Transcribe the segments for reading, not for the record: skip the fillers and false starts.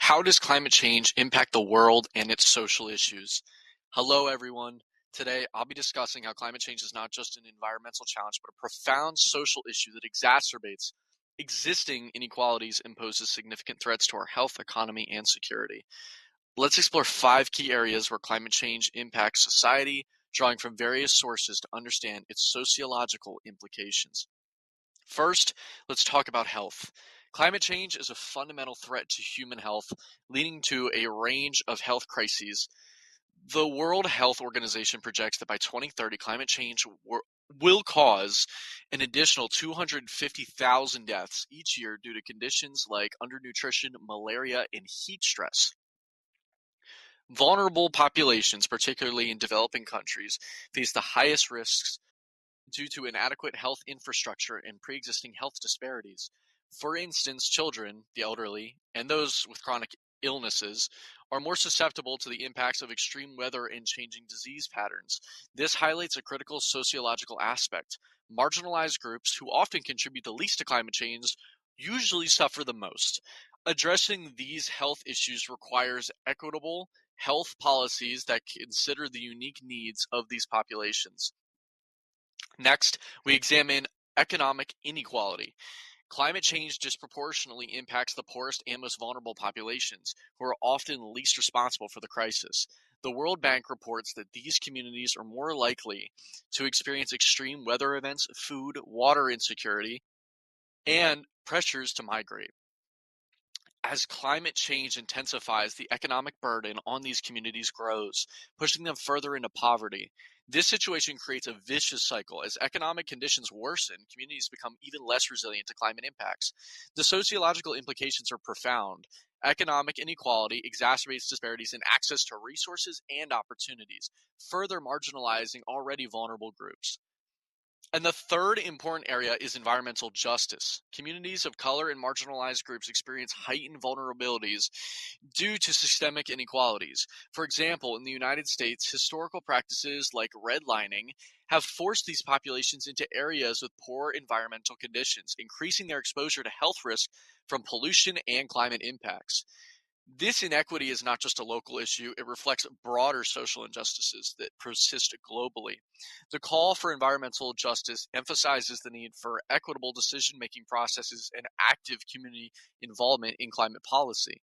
How does climate change impact the world and its social issues? Hello, everyone. Today, I'll be discussing how climate change is not just an environmental challenge, but a profound social issue that exacerbates existing inequalities and poses significant threats to our health, economy, and security. Let's explore 5 key areas where climate change impacts society, drawing from various sources to understand its sociological implications. First, let's talk about health. Climate change is a fundamental threat to human health, leading to a range of health crises. The World Health Organization projects that by 2030, climate change will cause an additional 250,000 deaths each year due to conditions like undernutrition, malaria, and heat stress. Vulnerable populations, particularly in developing countries, face the highest risks due to inadequate health infrastructure and pre-existing health disparities. For instance, children, the elderly, and those with chronic illnesses are more susceptible to the impacts of extreme weather and changing disease patterns. This highlights a critical sociological aspect. Marginalized groups, who often contribute the least to climate change, usually suffer the most. Addressing these health issues requires equitable health policies that consider the unique needs of these populations. Next, we examine economic inequality. Climate change disproportionately impacts the poorest and most vulnerable populations, who are often least responsible for the crisis. The World Bank reports that these communities are more likely to experience extreme weather events, food, water insecurity, and pressures to migrate. As climate change intensifies, the economic burden on these communities grows, pushing them further into poverty. This situation creates a vicious cycle. As economic conditions worsen, communities become even less resilient to climate impacts. The sociological implications are profound. Economic inequality exacerbates disparities in access to resources and opportunities, further marginalizing already vulnerable groups. And the third important area is environmental justice. Communities of color and marginalized groups experience heightened vulnerabilities due to systemic inequalities. For example, in the United States, historical practices like redlining have forced these populations into areas with poor environmental conditions, increasing their exposure to health risk from pollution and climate impacts. This inequity is not just a local issue, it reflects broader social injustices that persist globally. The call for environmental justice emphasizes the need for equitable decision making processes and active community involvement in climate policy.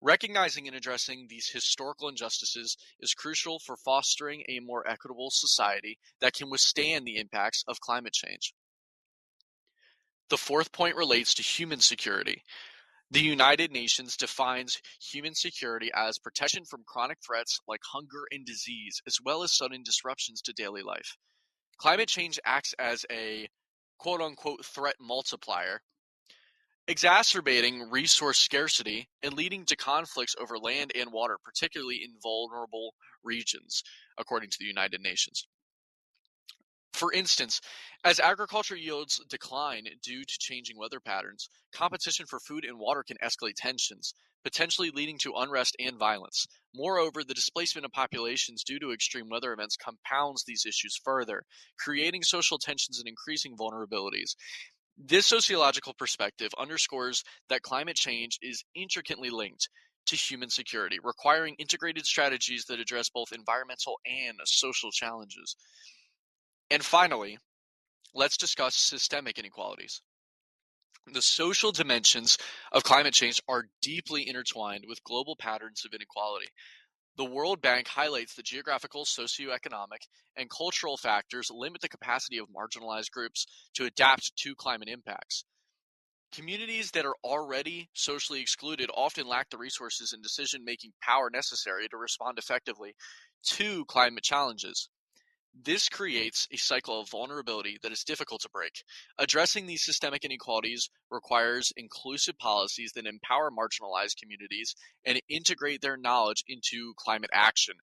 Recognizing and addressing these historical injustices is crucial for fostering a more equitable society that can withstand the impacts of climate change. The fourth point relates to human security. The United Nations defines human security as protection from chronic threats like hunger and disease, as well as sudden disruptions to daily life. Climate change acts as a quote unquote threat multiplier, exacerbating resource scarcity and leading to conflicts over land and water, particularly in vulnerable regions, according to the United Nations. For instance, as agriculture yields decline due to changing weather patterns, competition for food and water can escalate tensions, potentially leading to unrest and violence. Moreover, the displacement of populations due to extreme weather events compounds these issues further, creating social tensions and increasing vulnerabilities. This sociological perspective underscores that climate change is intricately linked to human security, requiring integrated strategies that address both environmental and social challenges. And finally, let's discuss systemic inequalities. The social dimensions of climate change are deeply intertwined with global patterns of inequality. The World Bank highlights that geographical, socioeconomic, and cultural factors limit the capacity of marginalized groups to adapt to climate impacts. Communities that are already socially excluded often lack the resources and decision making power necessary to respond effectively to climate challenges. This creates a cycle of vulnerability that is difficult to break. Addressing these systemic inequalities requires inclusive policies that empower marginalized communities and integrate their knowledge into climate action.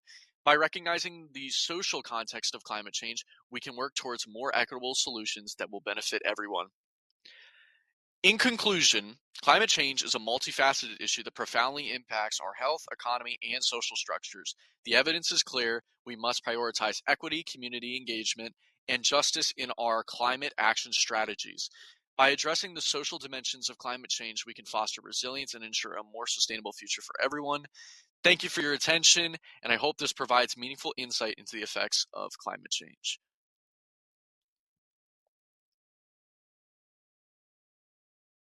By recognizing the social context of climate change, we can work towards more equitable solutions that will benefit everyone. In conclusion, climate change is a multifaceted issue that profoundly impacts our health, economy, and social structures. The evidence is clear. We must prioritize equity, community engagement, and justice in our climate action strategies. By addressing the social dimensions of climate change, we can foster resilience and ensure a more sustainable future for everyone. Thank you for your attention, and I hope this provides meaningful insight into the effects of climate change.